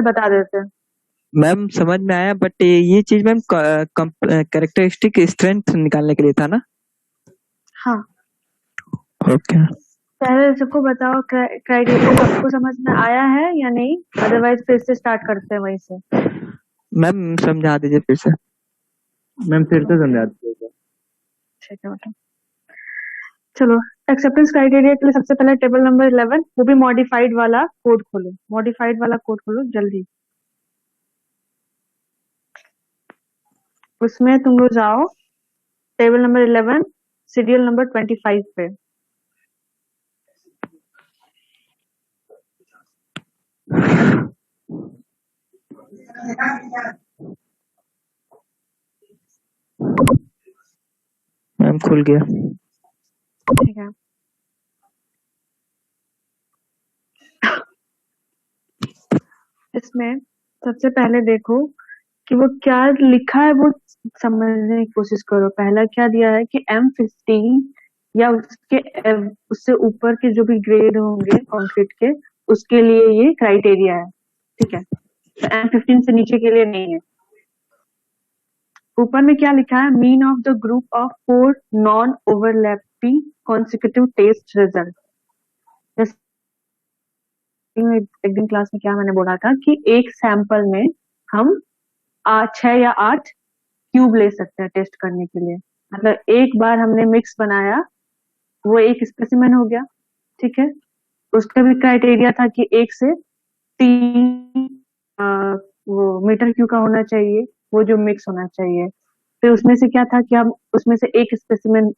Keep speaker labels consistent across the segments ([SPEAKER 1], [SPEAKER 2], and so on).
[SPEAKER 1] बता देते हैं।
[SPEAKER 2] मैम समझ में आया, बट ये चीज मैम कैरेक्टरिस्टिक स्ट्रेंथ निकालने के लिए था ना?
[SPEAKER 1] हाँ,
[SPEAKER 2] ओके।
[SPEAKER 1] पहले सबको बताओ क्राइटेरिया सबको समझ में आया है या नहीं, अदरवाइज फिर से स्टार्ट करते हैं वहीं से।
[SPEAKER 2] मैम समझा दीजिए फिर से।
[SPEAKER 3] मैम फिर से समझा दीजिए।
[SPEAKER 1] ठीक है बेटा, चलो एक्सेप्टेंस क्राइटेरिया के लिए सबसे पहले टेबल नंबर 11, वो भी मॉडिफाइड वाला कोड खोलो, मॉडिफाइड वाला कोड खोलो जल्दी। उसमें तुम लोग जाओ टेबल नंबर 11 सीरियल नंबर 25 पे।
[SPEAKER 2] मैम खुल गया।
[SPEAKER 1] ठीक है, इसमें सबसे पहले देखो कि वो क्या लिखा है, वो समझने की कोशिश करो। पहला क्या दिया है कि M15 या उससे ऊपर के जो भी ग्रेड होंगे कंक्रीट के, उसके लिए ये क्राइटेरिया है। ठीक है, तो M15 से नीचे के लिए नहीं है। ऊपर में क्या लिखा है, mean of the group of 4 non overlapping consecutive test result. एक दिन क्लास में क्या मैंने बोला था कि एक सैंपल में हम 6 या 8 क्यूब ले सकते हैं टेस्ट करने के लिए। मतलब एक बार हमने मिक्स बनाया, वो एक स्पेसिमेन हो गया। ठीक है, उसका भी क्राइटेरिया था कि 1 से 3 वो मीटर क्यूब का होना चाहिए, वो जो मिक्स होना चाहिए। फिर उसमें से क्या था कि हम उसमें से एक स्पेसिमेन,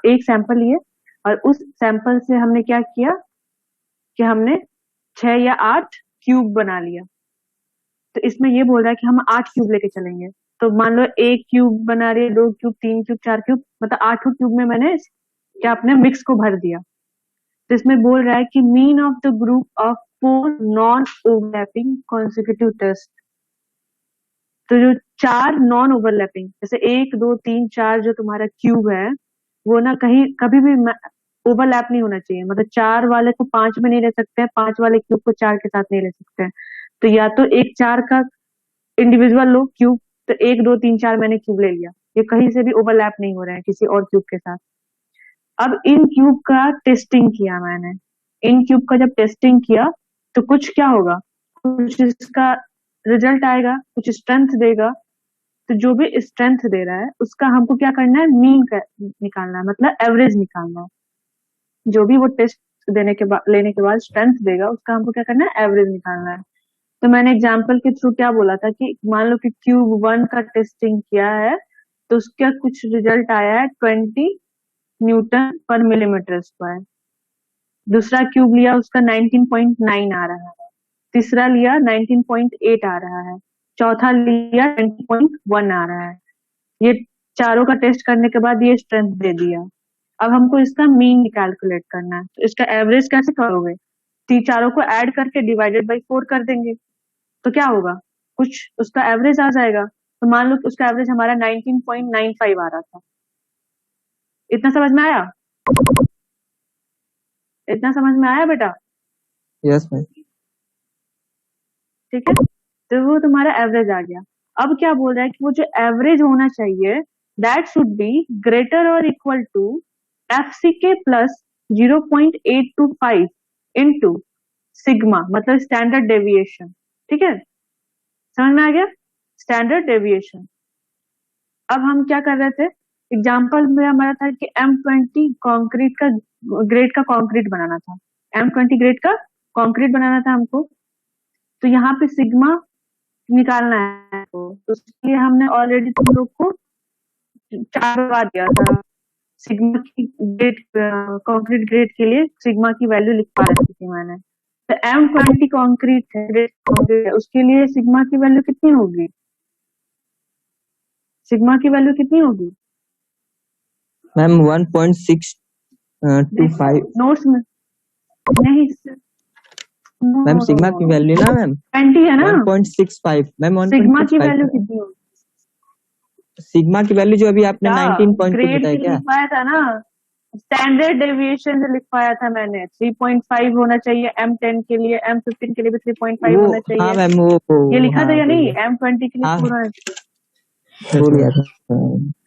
[SPEAKER 1] एक सैंपल लिए, और उस सैंपल से हमने क्या किया कि हमने 6 या 8 क्यूब बना लिया। तो इसमें ये बोल रहा है कि हम 8 क्यूब लेके चलेंगे। तो मान लो 1 क्यूब बना रहे, 2 क्यूब, 3 क्यूब, 4 क्यूब, मतलब 8 क्यूब में मैंने क्या अपने मिक्स को भर दिया। तो इसमें बोल रहा है कि mean of the group of 4 non overlapping consecutive test. तो जो 4 नॉन ओवरलैपिंग, जैसे 1, 2, 3, 4 जो तुम्हारा क्यूब है, वो ना कहीं कभी भी ओवरलैप नहीं होना चाहिए। मतलब 4 वाले को 5 में नहीं ले सकते हैं, 5 वाले क्यूब को 4 के साथ नहीं ले सकते हैं। तो या तो एक 4 का इंडिविजुअल लो क्यूब, तो 1, 2, 3, 4 मैंने क्यूब ले लिया, ये कहीं से भी ओवरलैप नहीं हो रहा है किसी और क्यूब के साथ। अब इन क्यूब का टेस्टिंग किया मैंने। इन क्यूब का जब टेस्टिंग किया तो कुछ क्या होगा, कुछ इसका रिजल्ट आएगा, कुछ स्ट्रेंथ देगा। तो जो भी स्ट्रेंथ दे रहा है उसका हमको क्या करना है, मीन निकालना है, मतलब एवरेज निकालना है। जो भी वो टेस्ट देने के बाद, लेने के बाद स्ट्रेंथ देगा, उसका हमको क्या करना है, एवरेज निकालना है। तो मैंने एग्जाम्पल के थ्रू क्या बोला था कि मान लो कि क्यूब 1 का टेस्टिंग किया है, तो उसका कुछ रिजल्ट आया है 20 न्यूटन पर मिलीमीटर स्क्वायर। दूसरा क्यूब लिया, उसका 19.9 आ रहा है। तीसरा लिया 19.8 आ रहा है। चौथा लिया 20.1 आ रहा है। ये चारों का टेस्ट करने के बाद ये स्ट्रेंथ दे दिया। अब हमको इसका मीन कैलकुलेट करना है। तो इसका एवरेज कैसे करोगे, चारों को ऐड करके डिवाइडेड बाई 4 कर देंगे, तो क्या होगा, कुछ उसका एवरेज आ जाएगा। तो मान लो कि उसका एवरेज हमारा 19.95 आ रहा था। इतना समझ में आया? इतना समझ में आया बेटा?
[SPEAKER 2] Yes ma'am.
[SPEAKER 1] ठीक है, तो वो तुम्हारा एवरेज आ गया। अब क्या बोल रहा है कि वो जो एवरेज होना चाहिए, दैट शुड बी ग्रेटर और equal to FCK plus 0.825 into sigma, मतलब स्टैंडर्ड डेविएशन। ठीक है, समझ में आ गया, स्टैंडर्ड डेविएशन। अब हम क्या कर रहे थे, एग्जाम्पल में हमारा था कि M20 कंक्रीट का ग्रेड का कंक्रीट बनाना था। M20 ग्रेड का कंक्रीट बनाना था हमको। तो यहाँ पे सिग्मा निकालना है, तो उसके लिए हमने ऑलरेडी तुम लोग को 4 बता दिया था। सिग्मा की ग्रेड, कंक्रीट ग्रेड के लिए सिग्मा की वैल्यू लिखवा रखी थी मैंने। तो M20 कंक्रीट है, ग्रेड कंक्रीट है, उसके लिए सिग्मा की वैल्यू कितनी होगी, सिग्मा की वैल्यू कितनी होगी
[SPEAKER 2] मैम 1.625।
[SPEAKER 1] नोट्स में नहीं,
[SPEAKER 2] मैम सिग्मा की वैल्यू ना मैम
[SPEAKER 1] 20 है ना,
[SPEAKER 2] 1.65। मैम
[SPEAKER 1] सिग्मा की
[SPEAKER 2] 1.65
[SPEAKER 1] वैल्यू कितनी होगी?
[SPEAKER 2] सिग्मा की वैल्यू जो अभी आपने 19.2
[SPEAKER 1] ग्रेड
[SPEAKER 2] बताया
[SPEAKER 1] के लिए
[SPEAKER 2] क्या?
[SPEAKER 1] लिखवाया था ना, स्टैंडर्ड डेविएशन जो लिखवाया था मैंने 3.5 होना चाहिए M10 के लिए, M15 के लिए भी 3.5
[SPEAKER 2] वो
[SPEAKER 1] होना
[SPEAKER 2] हाँ
[SPEAKER 1] चाहिए।
[SPEAKER 2] मैम
[SPEAKER 1] ये लिखा था
[SPEAKER 2] हाँ
[SPEAKER 1] या नहीं?
[SPEAKER 2] बोलिए।
[SPEAKER 1] M20 के लिए
[SPEAKER 2] हाँ
[SPEAKER 1] 4 होना चाहिए।
[SPEAKER 2] बोल गया था।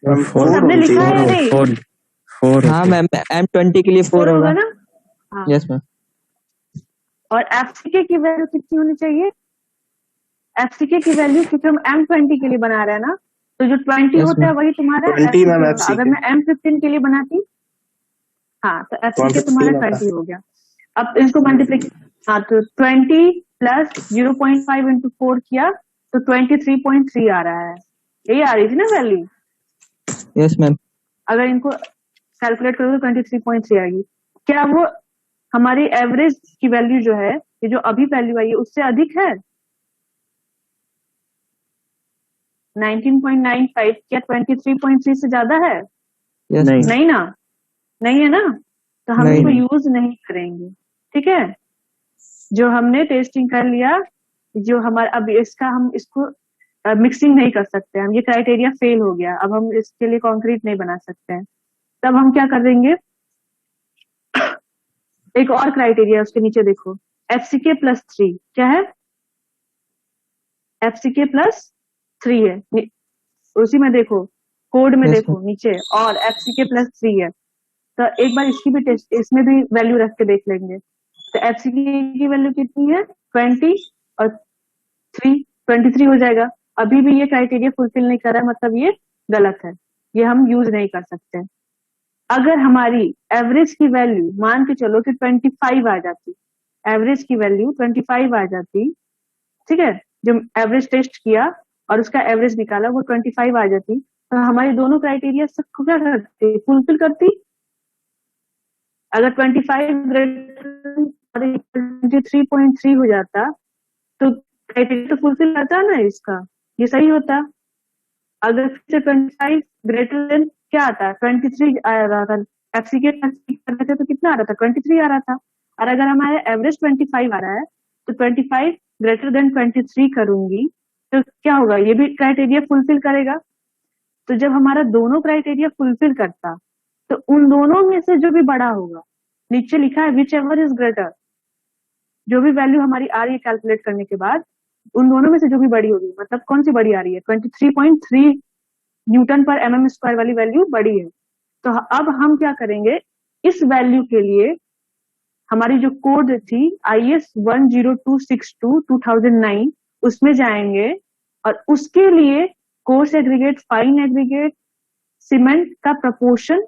[SPEAKER 3] मैम
[SPEAKER 4] फोर
[SPEAKER 1] हमने
[SPEAKER 4] होनी
[SPEAKER 1] लिखा है या
[SPEAKER 4] चाहिए।
[SPEAKER 1] नहीं?
[SPEAKER 3] फोर
[SPEAKER 2] हाँ मैम M20 के लिए 4
[SPEAKER 1] 4 होगा
[SPEAKER 2] होगा।
[SPEAKER 1] ना? हाँ।
[SPEAKER 2] Yes ma'am.
[SPEAKER 1] और FCK की वैल्यू कितनी होनी चाहिए? FCK की वैल्यू, क्योंकि हम M20 के लिए बना रहे हैं ना, तो जो 20
[SPEAKER 2] यस
[SPEAKER 1] होता है
[SPEAKER 2] मैम।
[SPEAKER 1] वही तुम्हारा
[SPEAKER 4] 20
[SPEAKER 1] FCK
[SPEAKER 4] मैम
[SPEAKER 1] होगा। अगर
[SPEAKER 4] FCK
[SPEAKER 1] मैं M15 के लिए बनाती, हाँ, तो
[SPEAKER 4] तो
[SPEAKER 1] FCK तुम्हारा
[SPEAKER 4] 15 होता
[SPEAKER 1] 20 हो गया। अब इसको मल्टीप्लाई, हाँ, तो 20 प्लस 0.5 इंटू 4 किया तो 23.3 आ रहा है। यही आ रही थी ना वैल्यू?
[SPEAKER 2] Yes ma'am.
[SPEAKER 1] अगर इनको कैलकुलेट करोगे तो 23.3 आएगी। क्या वो हमारी एवरेज की वैल्यू जो है, ये जो अभी वैल्यू आई है, उससे अधिक है? 19.95 क्या 23.3 से ज्यादा है?
[SPEAKER 2] यस
[SPEAKER 3] नहीं।
[SPEAKER 2] मैम।
[SPEAKER 1] नहीं ना, नहीं है ना, तो हम
[SPEAKER 2] नहीं
[SPEAKER 1] इसको
[SPEAKER 2] नहीं।
[SPEAKER 1] यूज नहीं करेंगे। ठीक है, जो हमने टेस्टिंग कर लिया, जो हमारा अब इसका हम इसको मिक्सिंग नहीं कर सकते हम, ये क्राइटेरिया फेल हो गया। अब हम इसके लिए कंक्रीट नहीं बना सकते हैं। तब हम क्या कर देंगे, एक और क्राइटेरिया उसके नीचे देखो, FCK प्लस 3 क्या है? FCK प्लस 3 है, उसी में देखो, कोड में
[SPEAKER 2] यस
[SPEAKER 1] देखो नीचे, और FCK प्लस 3 है। तो एक बार इसकी भी टेस्ट, इसमें भी वैल्यू रख के देख लेंगे। तो FCK की वैल्यू कितनी है? 20 और 3 23 हो जाएगा। अभी भी ये क्राइटेरिया फुलफिल नहीं कर रहा है, मतलब ये गलत है, ये हम यूज नहीं कर सकते। अगर हमारी एवरेज की वैल्यू मान के चलो कि 25 आ जाती, एवरेज की वैल्यू 25 आ जाती, ठीक है, जो एवरेज टेस्ट किया और उसका एवरेज निकाला वो 25 आ जाती, तो हमारी दोनों क्राइटेरिया सबको क्या करती, फुलफिल करती। अगर 25 ग्रेटर 23.3 हो जाता तो क्राइटेरिया तो फुलफिल करता ना इसका, ये सही होता। अगर फिर से 25 ग्रेटर देन क्या आता है, 23 आ रहा था, FCK कर रहे थे तो कितना आ रहा था, 23 आ रहा था। और अगर हमारे एवरेज 25 आ रहा है तो 25 ग्रेटर देन 23 करूंगी तो क्या होगा, ये भी क्राइटेरिया फुलफिल करेगा। तो जब हमारा दोनों क्राइटेरिया फुलफिल करता, तो उन दोनों में से जो भी बड़ा होगा, नीचे लिखा है विच एवर इज ग्रेटर, जो भी वैल्यू हमारी आ रही है कैलकुलेट करने के बाद, उन दोनों में से जो भी बड़ी होगी, मतलब कौन सी बड़ी आ रही है, 23.3 न्यूटन पर mm² वाली वैल्यू बड़ी है। तो अब हम क्या करेंगे, इस वैल्यू के लिए हमारी जो कोड थी IS 10262 2009, उसमें जाएंगे और उसके लिए coarse aggregate, fine aggregate, cement का प्रपोर्शन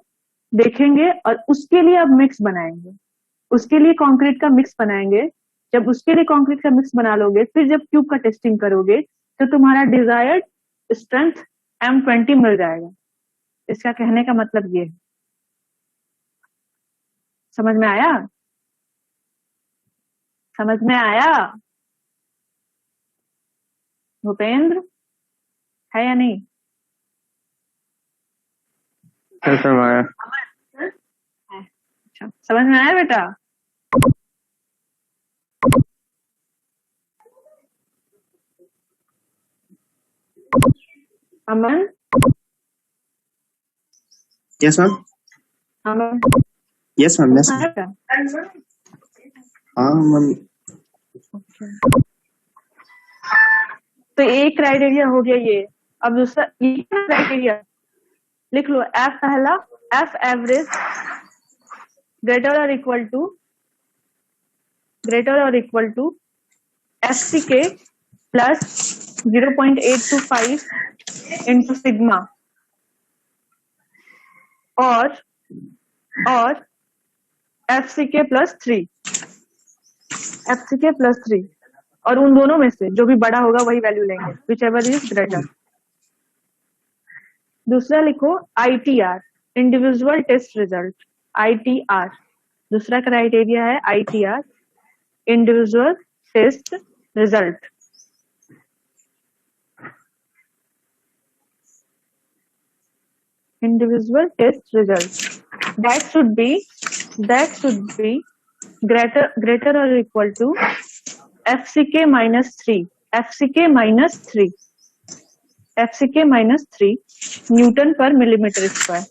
[SPEAKER 1] देखेंगे और उसके लिए अब मिक्स बनाएंगे, उसके लिए कंक्रीट का मिक्स बनाएंगे। जब उसके लिए कंक्रीट का मिक्स बना लोगे, फिर जब क्यूब का टेस्टिंग करोगे तो तुम्हारा डिजायर्ड स्ट्रेंथ M20 मिल जाएगा। इसका कहने का मतलब ये है। समझ में आया? समझ में आया भूपेंद्र, है या नहीं?
[SPEAKER 3] आया।
[SPEAKER 1] अच्छा, समझ में आया बेटा? अमन,
[SPEAKER 4] यस मैम।
[SPEAKER 1] अमन
[SPEAKER 4] यस मैम। Yes ma'am.
[SPEAKER 1] बेटा,
[SPEAKER 4] हाँ मैम।
[SPEAKER 1] तो एक क्राइटेरिया हो गया ये। अब दूसरा ये क्राइटेरिया लिख लो, F पहला, F एवरेज ग्रेटर और equal to FCK plus 0.825 into sigma और FCK प्लस 3, FCK प्लस 3, और उन दोनों में से जो भी बड़ा होगा वही वैल्यू लेंगे, विच एवर इज ग्रेटर। दूसरा लिखो ITR, individual test result, ITR दूसरा क्राइटेरिया है, ITR individual test result. Individual test result that should be greater or equal to FCK minus 3, FCK minus 3 Newton पर मिलीमीटर स्क्वायर।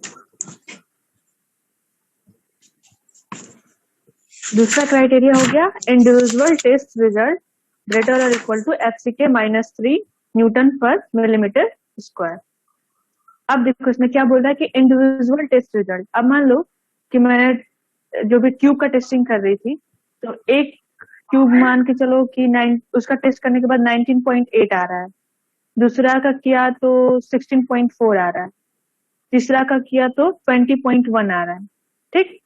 [SPEAKER 1] दूसरा criteria हो गया individual test result greater और equal to FCK -3 Newton पर millimetre square. अब देखो इसमें क्या बोल रहा है कि इंडिविजुअल टेस्ट रिजल्ट। अब मान लो कि मैंने जो भी क्यूब का टेस्टिंग कर रही थी, तो एक क्यूब मान के चलो कि उसका टेस्ट करने के बाद 19.8 आ रहा है, दूसरा का किया तो 16.4 आ रहा है, तीसरा का किया तो 20.1 आ रहा है। ठीक,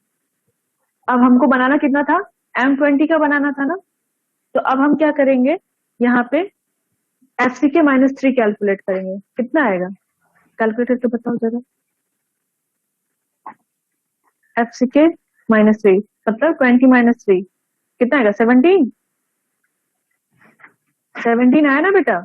[SPEAKER 1] अब हमको बनाना कितना था, M20 का बनाना था ना। तो अब हम क्या करेंगे, यहाँ पे FCK -3 कैलकुलेट करेंगे। कितना आएगा, कैलकुलेटर तो बताओ जरा। FCK -3 मतलब 20 -3 कितना आएगा, 17। 17 आया ना बेटा।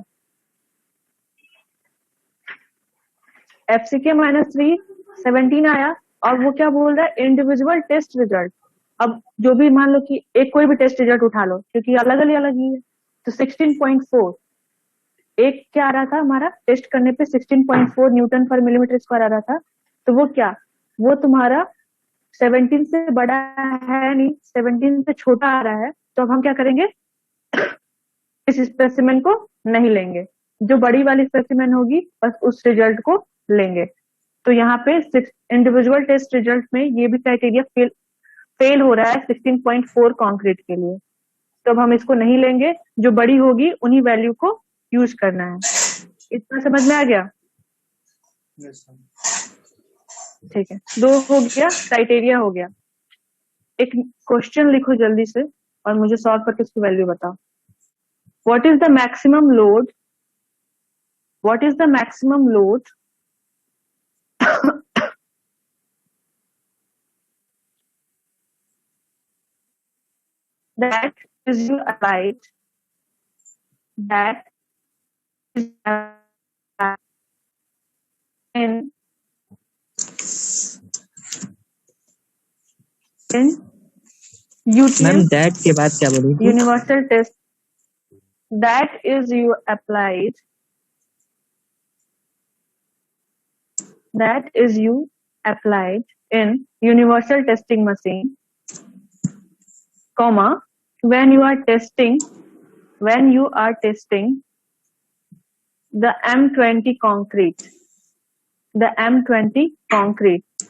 [SPEAKER 1] FCK -3 17 आया। और वो क्या बोल रहा है, इंडिविजुअल टेस्ट रिजल्ट। अब जो भी मान लो कि एक कोई भी टेस्ट रिजल्ट उठा लो, क्योंकि अलग ही है, तो 16.4 एक क्या आ रहा था हमारा टेस्ट करने पे 16.4 न्यूटन पर मिलीमीटर स्क्वायर आ रहा था। तो वो क्या, वो तुम्हारा 17 से बड़ा है नहीं, 17 से छोटा आ रहा है। तो अब हम क्या करेंगे, इस स्पेसिमेन को नहीं लेंगे, जो बड़ी वाली स्पेसिमेन होगी बस उस रिजल्ट को लेंगे। तो यहाँ पे इंडिविजुअल टेस्ट रिजल्ट में ये भी क्राइटेरिया फेल हो रहा है 16.4 कंक्रीट के लिए। तो अब हम इसको नहीं लेंगे, जो बड़ी होगी उन्हीं वैल्यू को यूज करना है। इतना समझ में आ गया। ठीक है, 2 हो गया, क्राइटेरिया हो गया। एक क्वेश्चन लिखो जल्दी से और मुझे सॉल्व करके उसकी वैल्यू बताओ। What is the maximum load, what is the maximum load that is you applied, that is applied in
[SPEAKER 2] ma'am
[SPEAKER 1] UTM
[SPEAKER 2] that के बाद क्या बोली थी?
[SPEAKER 1] universal test, that is you applied, that is you applied in universal testing machine, comma, when you are testing the M20 concrete, the M20 concrete.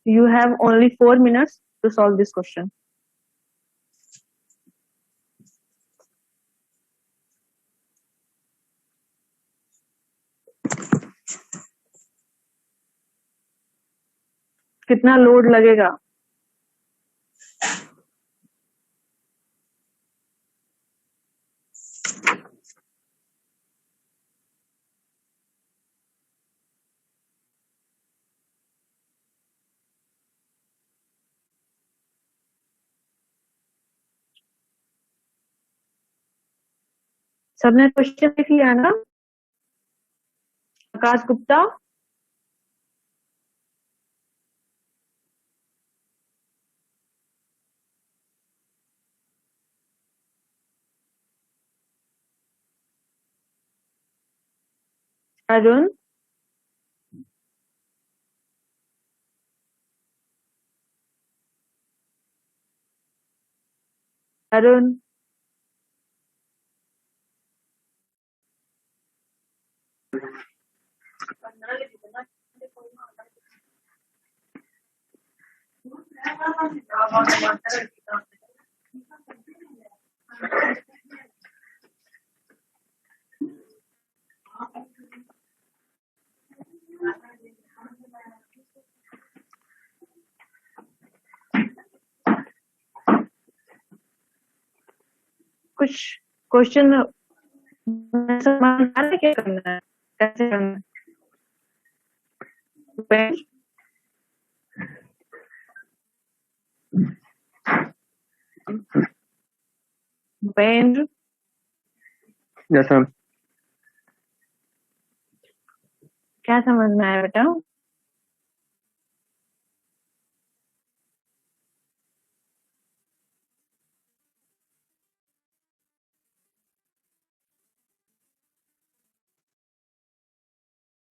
[SPEAKER 1] You have only 4 minutes to solve this question. कितना load लगेगा? सबने question लिख लिया ना? आकाश गुप्ता, अरुण, अरुण, कुछ question समझ आ रहा है क्या करना है, कैसे करना है? Bhupendra,
[SPEAKER 3] yes ma'am.
[SPEAKER 1] क्या समझ में आया बेटा?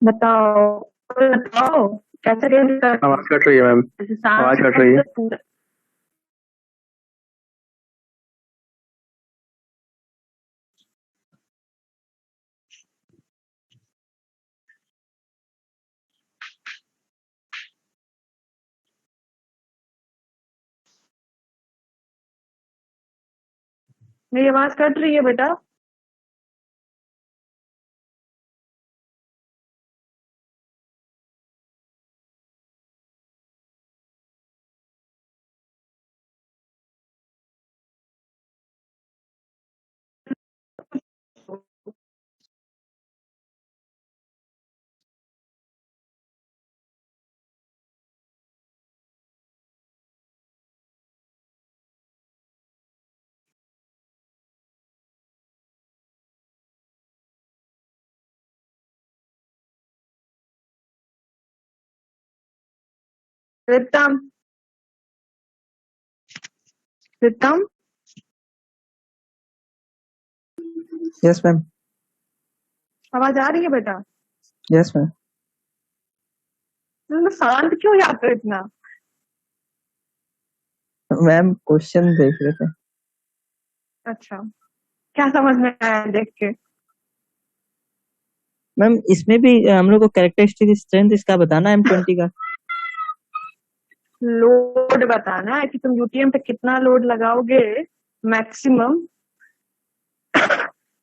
[SPEAKER 1] बताओ, बताओ कैसे कैसे
[SPEAKER 3] आवाज कट रही है मैम,
[SPEAKER 1] जैसे सांस
[SPEAKER 3] आवाज कट रही है।
[SPEAKER 1] पूरा मेरी आवाज कट रही है बेटा? Ritam, Ritam,
[SPEAKER 2] yes ma'am.
[SPEAKER 1] आवाज आ रही है बेटा?
[SPEAKER 2] Yes ma'am.
[SPEAKER 1] तुम शांत क्यों जाते हो इतना?
[SPEAKER 2] मैम क्वेश्चन देख रहे थे।
[SPEAKER 1] अच्छा, क्या समझ में आया देख के?
[SPEAKER 2] मैम इसमें भी हम लोग को कैरेक्टरिस्टिक स्ट्रेंथ इसका बताना है M20 का।
[SPEAKER 1] लोड बताना है कि तुम यूटीएम पे कितना लोड लगाओगे मैक्सिमम,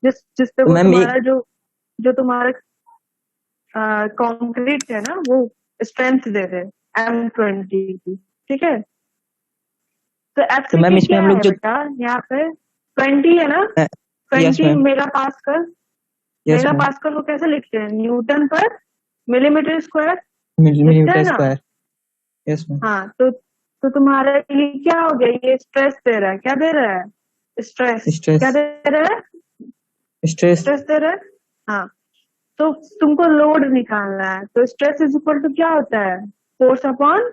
[SPEAKER 1] जिस पे वो
[SPEAKER 2] मैम
[SPEAKER 1] तुम्हारा जो तुम्हारा कंक्रीट है ना, वो स्ट्रेंथ दे दे M20 की, ठीक है? तो
[SPEAKER 2] तो मैम
[SPEAKER 1] एफसीके
[SPEAKER 2] इसमें
[SPEAKER 1] क्या
[SPEAKER 2] हम लोग
[SPEAKER 1] है
[SPEAKER 2] जो
[SPEAKER 1] बेटा? यहाँ पे 20 है ना,
[SPEAKER 2] yes
[SPEAKER 1] 20
[SPEAKER 2] ma'am.
[SPEAKER 1] Mega pascal.
[SPEAKER 2] Yes
[SPEAKER 1] mega
[SPEAKER 2] ma'am.
[SPEAKER 1] Pascal को कैसे लिखते हैं? न्यूटन पर मिलीमीटर स्क्वायर लिखते हैं
[SPEAKER 2] मिलीमीटर
[SPEAKER 1] ना?
[SPEAKER 2] स्क्वायर। Yes ma'am.
[SPEAKER 1] हाँ, तो तुम्हारा ये क्या हो गया? ये स्ट्रेस दे रहा है। क्या दे रहा है? स्ट्रेस। क्या
[SPEAKER 2] स्ट्रेस।
[SPEAKER 1] दे रहा है?
[SPEAKER 2] स्ट्रेस
[SPEAKER 1] स्ट्रेस दे रहा है। हाँ, तो तुमको लोड निकालना है, तो स्ट्रेस इज इक्वल टू क्या होता है? Force upon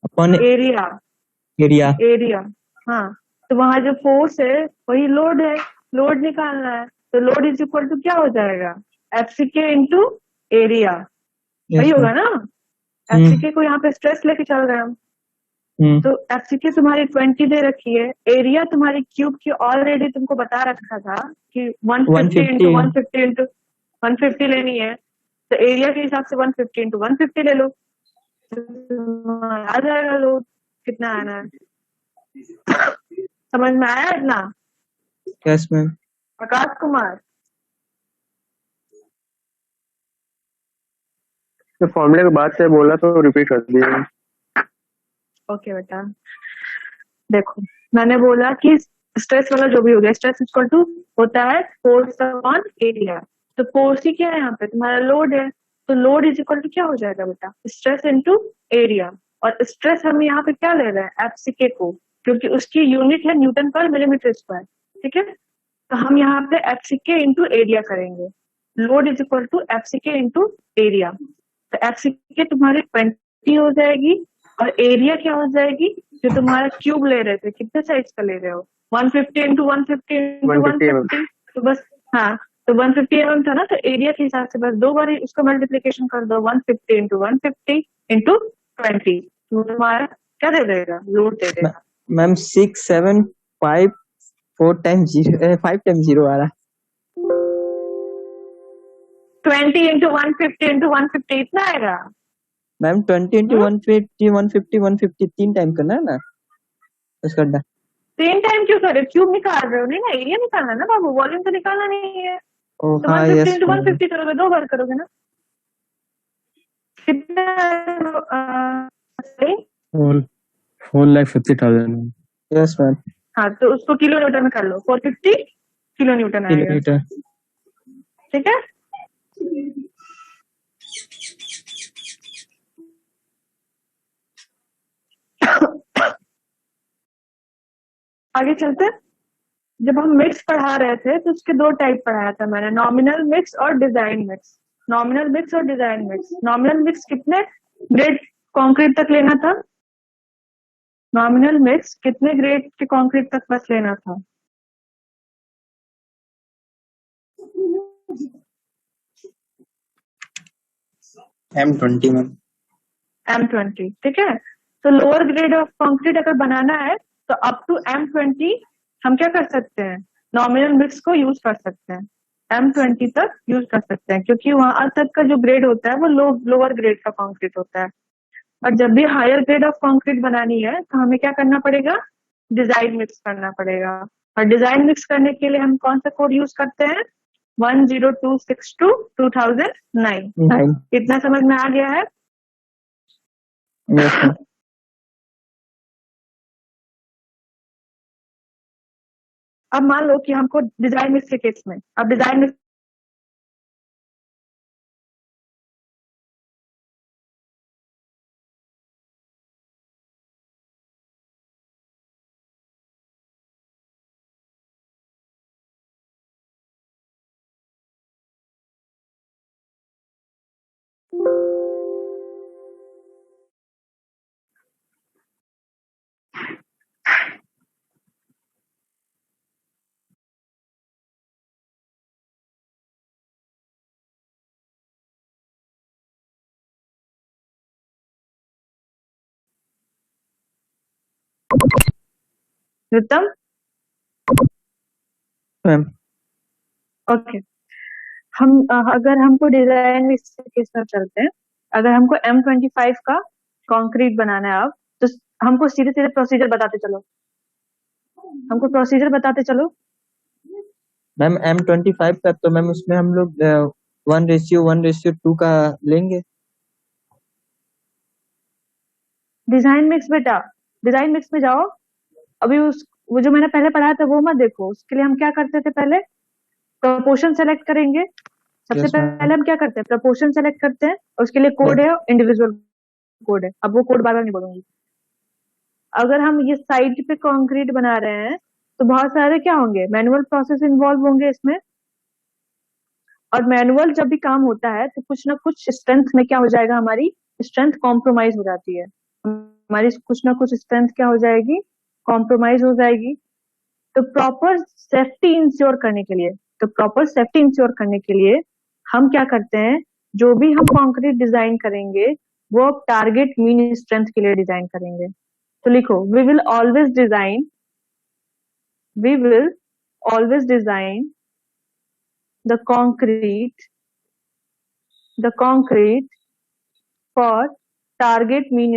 [SPEAKER 2] upon
[SPEAKER 1] area.
[SPEAKER 2] Area.
[SPEAKER 1] Area, हाँ। तो वहां जो फोर्स है वही लोड है, लोड निकालना है। तो लोड इज इक्वल टू क्या हो जाएगा? एफसीके इंटू एरिया, वही
[SPEAKER 2] यस
[SPEAKER 1] होगा
[SPEAKER 2] मैम।
[SPEAKER 1] ना? एफसीके को यहाँ पे स्ट्रेस लेके चल रहे हैं हम। तो एफसीके तुम्हारी 20 दे रखी है, एरिया तुम्हारी क्यूब की ऑलरेडी तुमको बता रखा था कि 150 इंटू 150 इंटू 150 लेनी है। तो एरिया के हिसाब से 150 इंटू 150 ले लो, आ जाएगा लोड कितना आना है। समझ में आया इतना?
[SPEAKER 2] Yes ma'am.
[SPEAKER 1] आकाश कुमार,
[SPEAKER 3] तो फॉर्मूले के बाद से बोला तो रिपीट कर दिया।
[SPEAKER 1] ओके बेटा, देखो मैंने बोला कि स्ट्रेस वाला जो भी हो गया, स्ट्रेस इक्वल टू होता है फोर्स अपॉन एरिया। तो फोर्स ही क्या है यहाँ पे? तुम्हारा लोड है। तो लोड इज इक्वल टू क्या हो जाएगा बेटा? Stress into area. और स्ट्रेस हम यहाँ पे क्या ले रहे हैं? एफसीके को, क्योंकि उसकी यूनिट है न्यूटन पर मिलीमीटर स्क्वायर, ठीक है? तो हम यहाँ पे एफसीके इंटू एरिया करेंगे। Load is equal to FCK into area. तो एफसीके तुम्हारी 20 हो जाएगी, और एरिया क्या हो जाएगी? जो तुम्हारा क्यूब ले रहे थे, कितने साइज का ले रहे हो? 150 इंटू 150 इंटू
[SPEAKER 3] 150
[SPEAKER 1] 150। तो बस, हाँ, तो 150 mm था ना, तो एरिया के हिसाब से बस दो बार उसका मल्टीप्लीकेशन कर दो, 150 इंटू 150 इंटू 20। तो तुम्हारा क्या दे देगा? लोड दे देगा।
[SPEAKER 2] मैम 6 7 5 4 टाइम्स 0 5 टाइम्स 0 आ रहा है।
[SPEAKER 1] 20 इंटू 150 इंटू 150 इतना आएगा
[SPEAKER 2] मैम 20 इंटू 150 150 150 3 टाइम करना है ना उसका।
[SPEAKER 1] 3 टाइम क्यों कर रहे हो? क्यूब निकाल रहे हो? नहीं ना, एरिया निकालना है ना बाबू, वॉल्यूम तो निकालना नहीं है।
[SPEAKER 2] ओ
[SPEAKER 1] तो
[SPEAKER 2] हाँ
[SPEAKER 1] 150
[SPEAKER 2] यस
[SPEAKER 1] इंटू
[SPEAKER 2] मैम।
[SPEAKER 1] 150 करोगे, दो बार करोगे ना? कितना? सही?
[SPEAKER 3] 4,50,000।
[SPEAKER 2] Yes ma'am.
[SPEAKER 1] हाँ, तो उसको किलो न्यूटन में कर लो, 450 किलो न्यूटन आएगा,
[SPEAKER 2] किलोमीटर।
[SPEAKER 1] ठीक है? आगे चलते हैं। जब हम मिक्स पढ़ा रहे थे तो उसके दो टाइप पढ़ाया था मैंने, नॉमिनल मिक्स और डिजाइन मिक्स। नॉमिनल मिक्स और डिजाइन मिक्स। नॉमिनल मिक्स कितने ग्रेड कंक्रीट तक लेना था? नॉमिनल मिक्स कितने ग्रेड के कंक्रीट तक बस लेना था?
[SPEAKER 4] M20 ma'am.
[SPEAKER 1] M20, ठीक है? तो लोअर ग्रेड ऑफ कंक्रीट अगर बनाना है तो अप टू M20 हम क्या कर सकते हैं? नॉमिनल मिक्स को यूज कर सकते हैं, M20 तक यूज कर सकते हैं, क्योंकि वहां तक का जो ग्रेड होता है वो लोअर ग्रेड का कंक्रीट होता है। और जब भी हायर ग्रेड ऑफ कंक्रीट बनानी है तो हमें क्या करना पड़ेगा? डिजाइन मिक्स करना पड़ेगा। और डिजाइन मिक्स करने के लिए हम कौन सा कोड यूज करते हैं? 10262 2009।
[SPEAKER 2] 9।
[SPEAKER 1] कितना समझ में आ गया है?
[SPEAKER 2] Yes ma'am.
[SPEAKER 1] अब मान लो कि हमको डिजाइन मिक्स के केस में, अब डिजाइन मिक्स उत्तम।
[SPEAKER 2] मैम
[SPEAKER 1] ओके, हम अगर हमको डिजाइन मिक्स के केस में चलते हैं, अगर हमको M25 का कंक्रीट बनाना है अब, तो हमको सीधे सीधे प्रोसीजर बताते चलो, हमको प्रोसीजर बताते चलो।
[SPEAKER 2] मैम M25 का तो मैम उसमें हम लोग 1:1:2 का लेंगे।
[SPEAKER 1] डिजाइन मिक्स बेटा, डिजाइन मिक्स में जाओ, अभी वो जो मैंने पहले पढ़ाया था वो मत देखो। उसके लिए हम क्या करते थे? पहले प्रपोर्शन सेलेक्ट करेंगे। सबसे
[SPEAKER 2] Yes, ma'am.
[SPEAKER 1] पहले हम क्या करते हैं? प्रपोर्शन सेलेक्ट करते हैं, और उसके लिए कोड है, इंडिविजुअल कोड है। अब वो कोड बार बार नहीं बोलूंगी। अगर हम ये साइड पे कंक्रीट बना रहे हैं तो बहुत सारे क्या होंगे? मैनुअल प्रोसेस इन्वॉल्व होंगे इसमें। और मैनुअल जब भी काम होता है तो कुछ ना कुछ स्ट्रेंथ में क्या हो जाएगा? हमारी स्ट्रेंथ कॉम्प्रोमाइज हो जाती है। हमारी कुछ ना कुछ स्ट्रेंथ क्या हो जाएगी? कॉम्प्रोमाइज हो जाएगी। तो प्रॉपर सेफ्टी इंश्योर करने के लिए, हम क्या करते हैं? जो भी हम कंक्रीट डिजाइन करेंगे वो टारगेट मीन स्ट्रेंथ के लिए डिजाइन करेंगे। तो लिखो, we will always design the concrete for target mean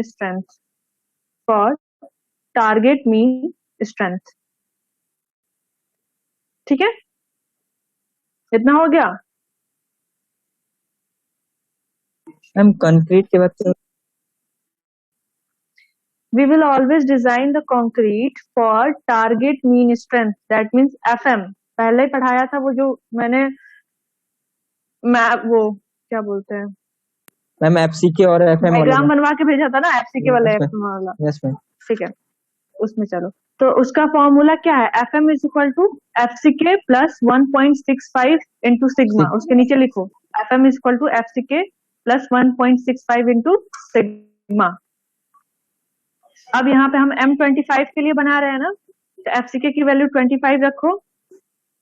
[SPEAKER 1] strength, ठीक है? इतना हो गया?
[SPEAKER 2] मैम कंक्रीट के बाद तो
[SPEAKER 1] We will always design the concrete for target mean strength, that means FM। पहले ही पढ़ाया था वो, जो मैंने वो क्या बोलते हैं,
[SPEAKER 2] मैम FCK और FM वाला
[SPEAKER 1] डायग्राम बनवा के भेजा था ना, FCK वाला,
[SPEAKER 2] Yes,
[SPEAKER 1] FM वाला।
[SPEAKER 2] Yes ma'am.
[SPEAKER 1] ठीक है, उसमें चलो। तो उसका फॉर्मूला क्या है? FM is equal to FCK plus 1.65 into sigma. उसके नीचे लिखो FM is equal to FCK plus 1.65 into sigma. अब यहाँ पे हम M25 के लिए बना रहे हैं ना, तो FCK की वैल्यू 25 रखो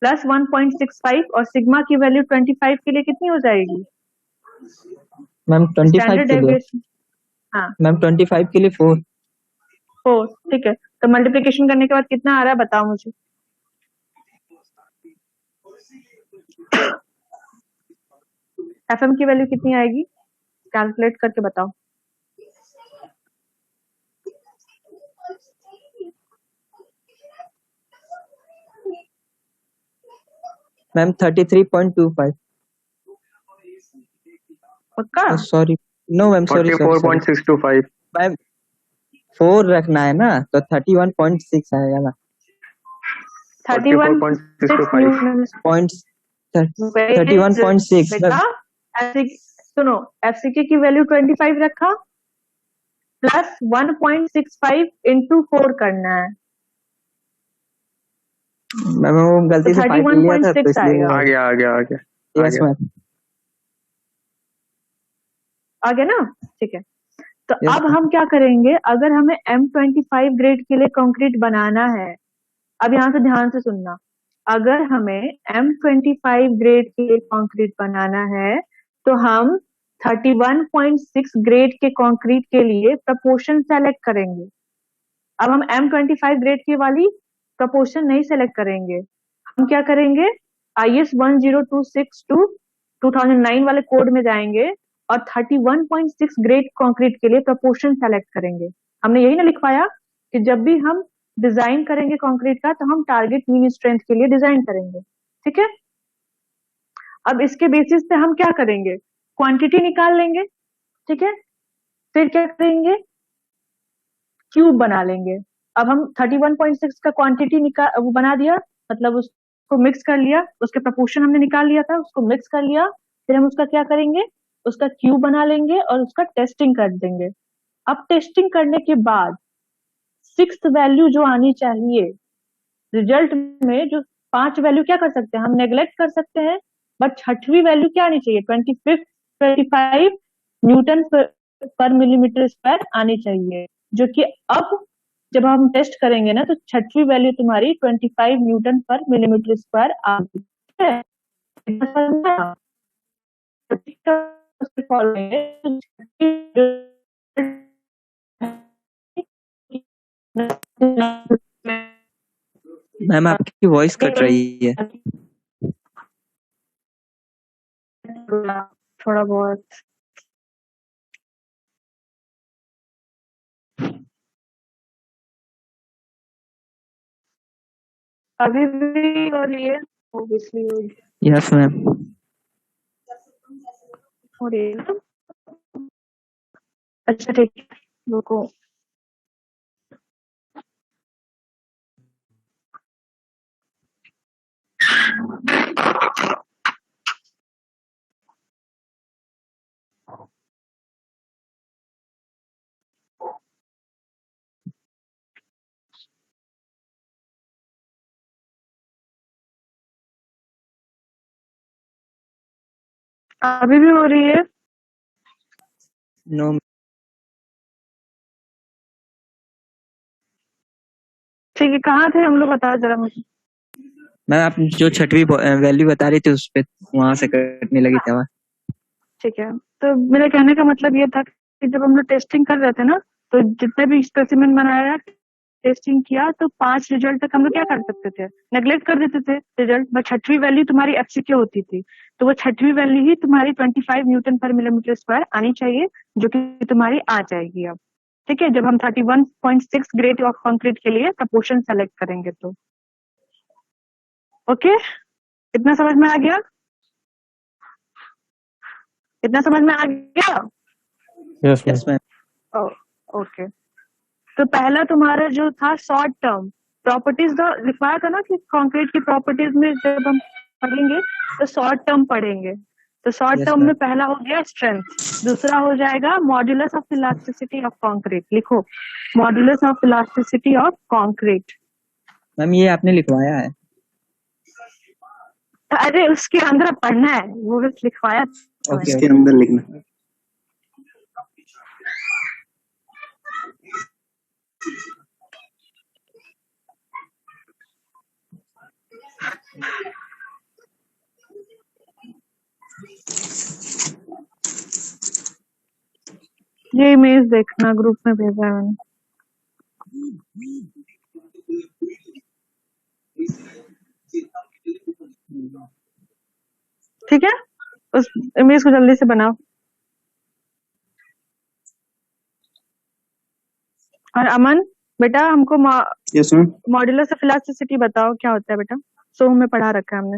[SPEAKER 1] प्लस 1.65, और सिग्मा की वैल्यू 25 के लिए कितनी हो जाएगी?
[SPEAKER 2] मैम 25
[SPEAKER 1] स्टैंडर्ड
[SPEAKER 2] के लिए,
[SPEAKER 1] डेविएशन। हाँ
[SPEAKER 2] मैम 25 के लिए 4।
[SPEAKER 1] ठीक है। तो मल्टीप्लिकेशन करने के बाद कितना आ रहा है बताओ मुझे? FM की वैल्यू कितनी आएगी? कैलकुलेट करके बताओ।
[SPEAKER 2] मैम 33.25।
[SPEAKER 1] पक्का?
[SPEAKER 2] Sorry, no ma'am, sorry
[SPEAKER 3] 44.625।
[SPEAKER 2] Ma'am 4 रखना है ना, तो 31.6 आएगा ना।
[SPEAKER 3] 44.625।
[SPEAKER 2] 31.6।
[SPEAKER 1] बेटा सुनो, FCK की वैल्यू 25 रखा प्लस 1.65 इंटू 4 करना है।
[SPEAKER 2] मैम वो गलती से 5 लिया था तो
[SPEAKER 1] 31.6
[SPEAKER 2] इसलिए
[SPEAKER 1] आएगा।
[SPEAKER 3] आ गया।
[SPEAKER 2] Yes ma'am.
[SPEAKER 1] आ गया ना? ठीक है। तो
[SPEAKER 2] Yes,
[SPEAKER 1] अब हम क्या करेंगे? अगर हमें M25 ग्रेड के लिए कंक्रीट बनाना है, अब यहाँ से ध्यान से सुनना, अगर हमें M25 ग्रेड के लिए कंक्रीट बनाना है तो हम 31.6 ग्रेड के कंक्रीट के लिए प्रपोर्शन सेलेक्ट करेंगे। अब हम M25 ग्रेड की वाली प्रपोर्शन नहीं सेलेक्ट करेंगे, हम क्या करेंगे? IS 10262 2009 वाले कोड में जाएंगे और 31.6 ग्रेड कंक्रीट के लिए प्रपोर्शन सेलेक्ट करेंगे। हमने यही ना लिखवाया कि जब भी हम डिजाइन करेंगे कंक्रीट का, तो हम टारगेट मीन स्ट्रेंथ के लिए डिजाइन करेंगे, ठीक है। अब इसके बेसिस पे हम क्या करेंगे, क्वांटिटी निकाल लेंगे, ठीक है। फिर क्या करेंगे, क्यूब बना लेंगे। अब हम 31.6 का क्वांटिटी निकाल वो बना दिया, मतलब उसको मिक्स कर लिया, उसके प्रपोर्शन हमने निकाल लिया था, उसको मिक्स कर लिया। फिर हम उसका क्या करेंगे, उसका क्यूब बना लेंगे और उसका टेस्टिंग कर देंगे। अब टेस्टिंग करने के बाद सिक्स्थ वैल्यू जो आनी चाहिए रिजल्ट में, जो 5 वैल्यू क्या कर सकते हैं हम, नेग्लेक्ट कर सकते हैं, बट छठवीं वैल्यू क्या आनी चाहिए, 25 न्यूटन पर मिलीमीटर स्क्वायर आनी चाहिए, जो कि अब जब हम टेस्ट करेंगे ना, तो छठवीं वैल्यू तुम्हारी 25 न्यूटन पर मिलीमीटर स्क्वायर आ गई, ठीक है। इतना समझ में आया? तो ठीक है, उसके following
[SPEAKER 2] मैम आपकी वॉइस कट रही है।
[SPEAKER 1] थोड़ा बहुत अभी भी हो रही है, ऑब्वियसली होगी,
[SPEAKER 2] यस मैम।
[SPEAKER 1] हो रही है ना? अच्छा ठीक है, रुको। अभी भी हो रही है?
[SPEAKER 2] नो
[SPEAKER 1] ठीक है, कहाँ थे हम लोग, बताओ जरा मुझे।
[SPEAKER 2] मैम, आप जो छठवीं वैल्यू बता रही थी उस पे वहां से कटने लगी थी आवाज।
[SPEAKER 1] ठीक है, तो मेरे कहने का मतलब ये था कि जब हम लोग टेस्टिंग कर रहे थे ना, तो जितने भी स्पेसिमेन बनाया, टेस्टिंग किया, तो 5 रिजल्ट तक हम लोग क्या कर सकते थे, नेग्लेक्ट कर देते थे रिजल्ट, बट छठवीं वैल्यू तुम्हारी एफसीक्यू होती थी, तो वो छठवीं वैल्यू ही तुम्हारी 25 न्यूटन पर मिलीमीटर स्क्वायर आनी चाहिए, जो कि तुम्हारी आ जाएगी अब, ठीक है, जब हम 31.6 ग्रेड ऑफ कंक्रीट के लिए प्रपोर्शन सेलेक्ट करेंगे तो। ओके, इतना समझ में आ गया, इतना समझ में आ गया?
[SPEAKER 2] Yes ma'am.
[SPEAKER 1] ओके, तो पहला तुम्हारा जो था शॉर्ट टर्म प्रॉपर्टीज, तो लिखवाया था ना कि कंक्रीट की प्रॉपर्टीज में जब हम पढ़ेंगे तो शॉर्ट टर्म पढ़ेंगे, तो शॉर्ट
[SPEAKER 2] Yes,
[SPEAKER 1] टर्म में
[SPEAKER 2] ma'am.
[SPEAKER 1] पहला हो गया स्ट्रेंथ, दूसरा हो जाएगा modulus of elasticity of concrete, लिखो modulus of elasticity of concrete.
[SPEAKER 2] Ma'am ये आपने लिखवाया है।
[SPEAKER 1] अरे उसके अंदर पढ़ना है, वो बस लिखवाया था मैंने।
[SPEAKER 4] इसके अंदर लिखना।
[SPEAKER 1] ये इमेज देखना, ग्रुप में भेजा है मैंने। ठीक है, उस इमेज को जल्दी से बनाओ। और अमन बेटा, हमको
[SPEAKER 4] yes ma'am.
[SPEAKER 1] Modulus of elasticity बताओ क्या होता है बेटा, सो में पढ़ा रखा है हमने।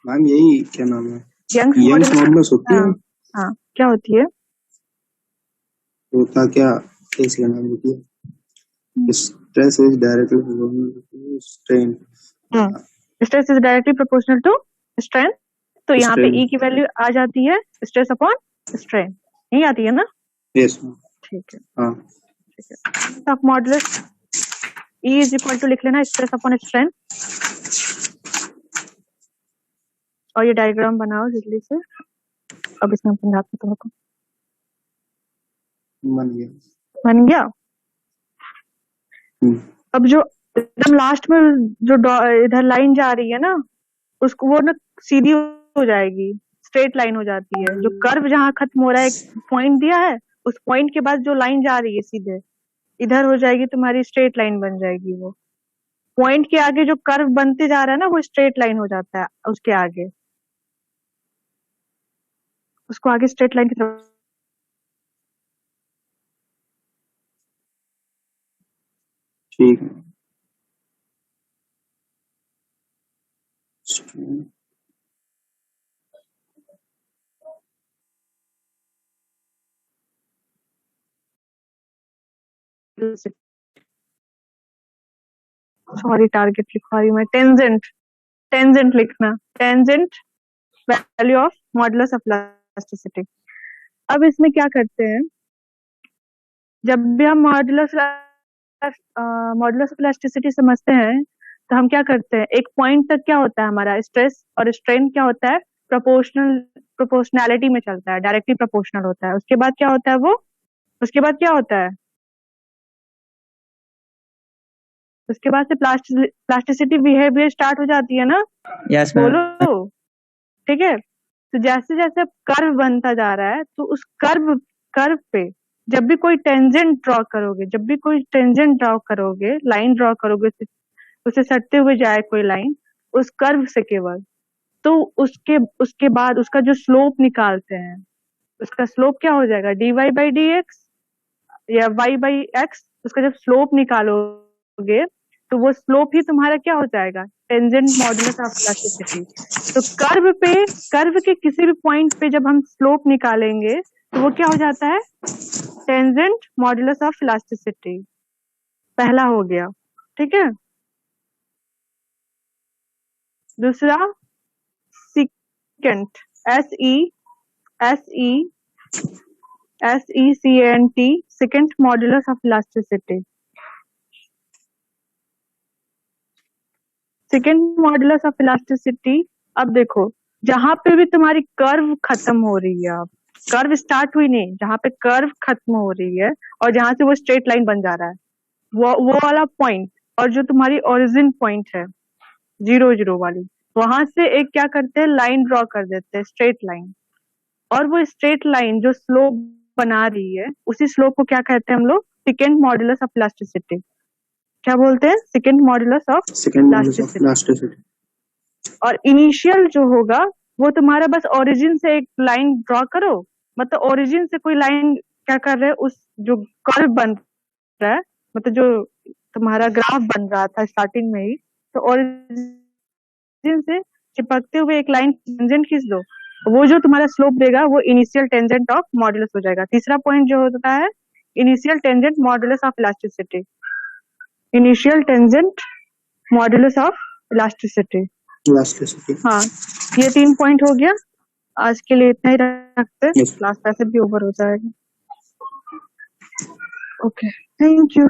[SPEAKER 4] मैम यही क्या नाम है,
[SPEAKER 1] यंग्स
[SPEAKER 4] यंग्स मॉडुलस होती है।
[SPEAKER 1] हाँ, क्या होती है?
[SPEAKER 4] होता क्या, इसका नाम लिखिए, stress is directly proportional to strain.
[SPEAKER 1] Stress is directly proportional to strain, तो यहाँ पे
[SPEAKER 4] Strain.
[SPEAKER 1] ई की वैल्यू आ जाती है स्ट्रेस अपॉन स्ट्रेन, नहीं आती है ना?
[SPEAKER 4] Yes ma'am.
[SPEAKER 1] ठीक है,
[SPEAKER 4] हाँ
[SPEAKER 1] ठीक है। Of modulus E is equal to लिख लेना स्ट्रेस अपॉन स्ट्रेन, और ये डायग्राम बनाओ जल्दी से, अब इसमें हम समझाते हैं तुमको। बन गया। अब जो एकदम लास्ट में जो इधर लाइन जा रही है ना, उसको वो ना सीधी हो जाएगी, स्ट्रेट लाइन हो जाती है, जो कर्व जहाँ खत्म हो रहा है, एक पॉइंट दिया है, उस पॉइंट के बाद जो लाइन जा रही है सीधे इधर हो जाएगी तुम्हारी, स्ट्रेट लाइन बन जाएगी। वो पॉइंट के आगे जो कर्व बनते जा रहा है ना, वो स्ट्रेट लाइन हो जाता है, उसके आगे उसको आगे स्ट्रेट लाइन की तरफ
[SPEAKER 4] ठीक है।
[SPEAKER 1] सॉरी, टारगेट लिखवा रही हूँ मैं। टेंजेंट, टेंजेंट लिखना, tangent value of modulus of elasticity. अब इसमें क्या करते हैं, जब भी हम मॉडुलस ऑफ इलास्टिसिटी समझते हैं तो हम क्या करते हैं, एक पॉइंट तक क्या होता है हमारा स्ट्रेस और स्ट्रेन क्या होता है, प्रोपोर्शनैलिटी में चलता है, डायरेक्टली प्रोपोर्शनल होता है। उसके बाद क्या होता है वो, उसके बाद क्या होता है, उसके बाद से प्लास्टिसिटी बिहेवियर स्टार्ट हो जाती है ना।
[SPEAKER 2] Yes ma'am.
[SPEAKER 1] बोलो, ठीक है। तो जैसे जैसे कर्व बनता जा रहा है तो उस कर्व पे जब भी कोई टेंजेंट ड्रॉ करोगे, जब भी कोई टेंजेंट ड्रॉ करोगे, लाइन ड्रॉ करोगे, उसे सटते हुए जाए कोई लाइन उस कर्व से केवल, तो उसके बाद उसका जो स्लोप निकालते हैं, उसका स्लोप क्या हो जाएगा, dy बाई डी एक्स या y बाई एक्स। उसका जब स्लोप निकालोगे तो वो स्लोप ही तुम्हारा क्या हो जाएगा, टेंजेंट मॉडुलस ऑफ इलास्टिसिटी। तो कर्व के किसी भी पॉइंट पे जब हम स्लोप निकालेंगे तो वो क्या हो जाता है, टेंजेंट मॉडुलस ऑफ इलास्टिसिटी। पहला हो गया, ठीक है। दूसरा secant, SECANT, second modulus of elasticity. Second modulus of elasticity, अब देखो जहां पे भी तुम्हारी कर्व खत्म हो रही है, अब कर्व स्टार्ट हुई नहीं, जहां पे कर्व खत्म हो रही है और जहां से वो स्ट्रेट लाइन बन जा रहा है, वो वाला पॉइंट, और जो तुम्हारी ओरिजिन पॉइंट है 0 वाली, वहां से एक क्या करते हैं, लाइन ड्रॉ कर देते हैं, स्ट्रेट लाइन। और वो स्ट्रेट लाइन जो स्लोप बना रही है, उसी स्लोप को क्या कहते हैं हम लोग, सेकेंड मॉडुलस ऑफ इलास्टिसिटी। क्या बोलते हैं, सेकेंड मॉडुलस ऑफ इलास्टिसिटी। और इनिशियल जो होगा वो तुम्हारा बस ओरिजिन से एक लाइन ड्रॉ करो, मतलब ओरिजिन से कोई लाइन क्या कर रहे हैं, उस जो कर्व बन रहा है, मतलब जो तुम्हारा ग्राफ बन रहा था स्टार्टिंग में ही, तो ओरिजिन से चिपकते हुए एक लाइन टेंजेंट खींच दो, वो जो तुम्हारा स्लोप देगा वो इनिशियल टेंजेंट ऑफ मॉडुलस हो जाएगा। तीसरा पॉइंट जो होता है initial tangent modulus of elasticity, initial tangent modulus of elasticity. हाँ, ये 3 पॉइंट हो गया। आज के लिए इतना ही रखते हैं, क्लास वैसे भी ओवर हो जाएगा। Okay, thank you.